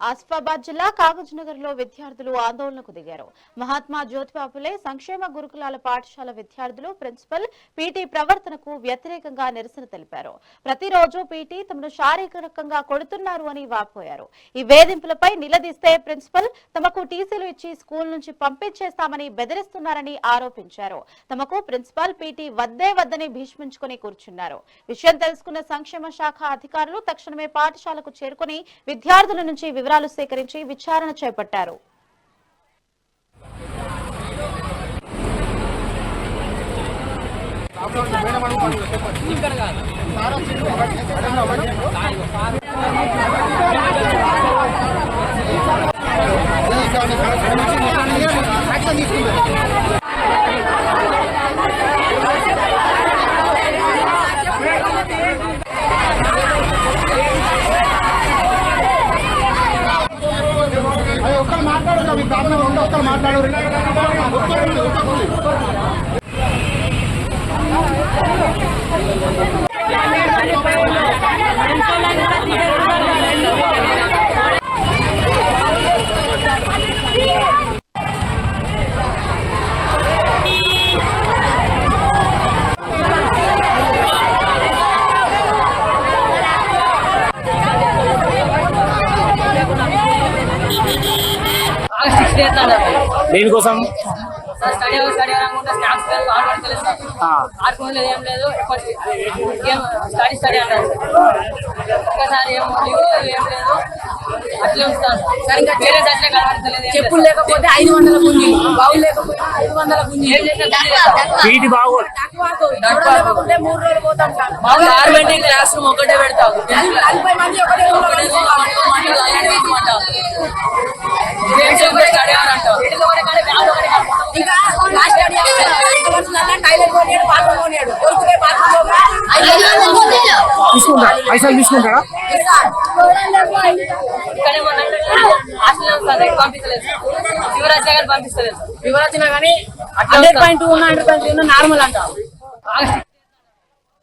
ఆసిఫాబాద్ జిల్లా కాగజ్నగర్ లో విద్యార్థులు ఆందోళనకు దిగారు. మహాత్మా జ్యోతిబా ఫులే సంక్షేమ గురుకులాల పాఠశాల విద్యార్థులు ప్రిన్సిపల్ పీటీ ప్రవర్తనకు వ్యతిరేకంగా నిరసన తెలిపారు. ప్రతిరోజు పీటీ తమను శారీరకంగా కొడుతున్నారు అని వాపోయారు. ఈ వేధింపులపై నిలదీస్తే ప్రిన్సిపల్ తమకు టీసీలు ఇచ్చి స్కూల్ నుంచి పంపించేస్తామని బెదిరిస్తున్నారని ఆరోపించారు. తమకు ప్రిన్సిపల్ పీటీ వద్దని భీష్మించుకుని కూర్చున్నారు. విషయం తెలుసుకున్న సంక్షేమ శాఖ అధికారులు తక్షణమే పాఠశాలకు చేరుకుని విద్యార్థుల నుంచి వివరాలు సేకరించి విచారణ చేపట్టారు. దేనికోసం ఏం లేదు స్టడీ అన్నారు. ఒక్కసారి ఏం లేదు అట్లే వస్తాను. చెప్పులు లేకపోతే 500 గుంజి, బావులు లేకపోతే 500 గుంజి. లేకపోతే 3 రోజులు పోతాం సార్. గవర్నమెంట్ క్లాస్ రూమ్ ఒకటే పెడతాం. 40 మంది ఒకటే ఇంకా లాస్ట్ టైలర్ కొనియాడు, పాత్ర కొనియాడు. దొరికితే పైసలు తీసుకుంటారా? యువరాజ్ నగర్ పంపిస్తలేదు. యువరాజ్ నగర్ కానీ 100.2 నార్మల్ అంట.